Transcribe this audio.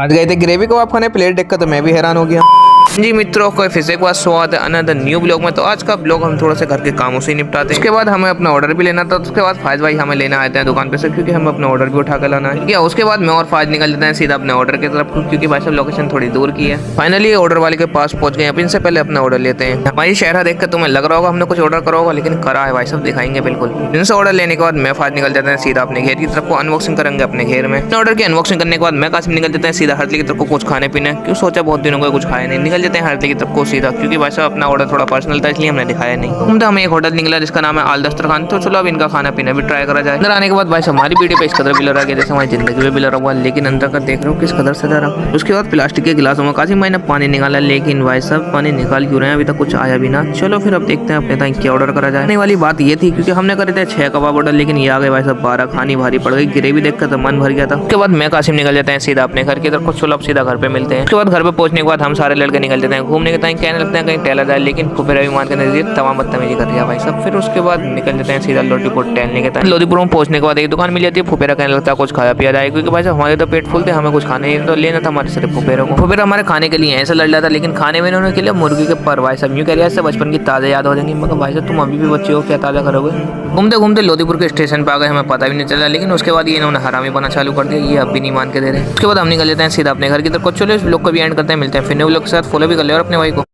आज गए थे ग्रेवी कबाब खाने, प्लेट देखकर तो मैं भी हैरान हो गया। जी मित्रों, कोई फिर से एक बार स्वागत है अनदर न्यू ब्लॉग में। तो आज का ब्लॉग हम थोड़ा से घर के कामों से निपटाते हैं। उसके बाद हमें अपना ऑर्डर भी लेना था। तो उसके बाद फायद भाई हमें लेना आते हैं दुकान पे से, क्योंकि हमें अपना ऑर्डर भी उठा कर लाना है। या उसके बाद मैं और फायद निकल जाते हैं सीधा अपने ऑर्डर की तरफ, क्योंकि भाई साहब लोकेशन थोड़ी दूर की है। फाइनली ऑर्डर वाले के पास पहुंच गए। अब इनसे पहले अपना ऑर्डर लेते हैं। भाई शहर देख कर तुम्हें लग रहा होगा हमने कुछ ऑर्डर करा होगा, लेकिन करा है भाई साहब, दिखाएंगे बिल्कुल। इनसे ऑर्डर लेने के बाद मैं फायद निकल जाते हैं सीधा अपने घेर की तरफ को अनबॉक्सिंग करेंगे अपने घेर में। ऑर्डर की अनबॉक्सिंग करने के बाद मैं कासिम निकल जाते हैं सीधा हरली की तरफ को कुछ खाने पीने। क्यों सोचा बहुत दिनों को कुछ खाया नहीं, निकल जाते हैं हरली की तरफ को सीधा, क्योंकि भाई साहब अपना ऑर्डर थोड़ा पर्सनल था इसलिए हमने दिखाया नहीं। घूमते हमें एक होटल निकला जिसका नाम है आल दस्तरखान। तो चलो अब इनका खाना पीना भी ट्राई करा जाए। अंदर आने के बाद भाई साहब हमारी वीडियो पे इस कदर बिलर आ गया जैसे हमारी जिंदगी में बिलर हुआ, लेकिन अंदर का देख रहे हो किस कदर सजा रहा। उसके बाद प्लास्टिक के गिलासों में कासिम भाई ने पानी निकाला, लेकिन भाई साहब पानी निकाल क्यों रहे हैं, अभी तक कुछ आया भी ना। चलो फिर अब देखते हैं अपने ताई क्या ऑर्डर करा जाए। वाली बात ये थी क्योंकि हमने करे थे 6 कबाब ऑर्डर, लेकिन ये आ गए भाई साहब 12। खानी भारी पड़ गई, ग्रेवी देखकर तो मन भर गया था। उसके बाद मैं कासिम निकल जाते हैं सीधा अपने घर की तरफ। चलो अब सीधा घर पे मिलते हैं। उसके बाद घर पे पहुंचने के बाद हम सारे लड़के निकल जाते हैं घूमने के टाइम, कहने लगते हैं कहीं टहला जाए, लेकिन फुफेरा विमान के नजदीक तमाम बदतमीजी कर दिया भाई साहब। फिर उसके बाद निकल जाते हैं सीधा लोधीपुर टहलने के टाइम। लोधीपुर में पहुंचने के बाद एक दुकान मिल जाती है। फुफेरा कहने लगता है कुछ खाया पिया जाए, क्योंकि भाई साहब हमारे तो पेट फूल थे, हमें कुछ खाने तो लेना था हमारे सिर्फ फुफेरा को। फुफेरा हमारे खाने के लिए ऐसा लड़ रहा था, लेकिन खाने में इन्होंने के लिए मुर्गी के पर भाई साहब यूँ कह रहा है बचपन की ताज़ा याद हो जाएंगी। मगर भाई साहब तुम अभी भी बच्चे हो, क्या ताज़ा करोगे। घूमते घूमते लोधीपुर के स्टेशन पर आ गए, हमें पता भी नहीं चला। लेकिन उसके बाद ये इन्होंने हरामी बना चालू कर दिया, ये अब भी नहीं मान के दे रहे। उसके बाद हम निकल जाते हैं सीधा अपने घर की तरफ। चलो इस ब्लॉग को भी एंड करते हैं, मिलते हैं फिर न्यू ब्लॉग के साथ। फॉलो भी कर ले और अपने भाई को।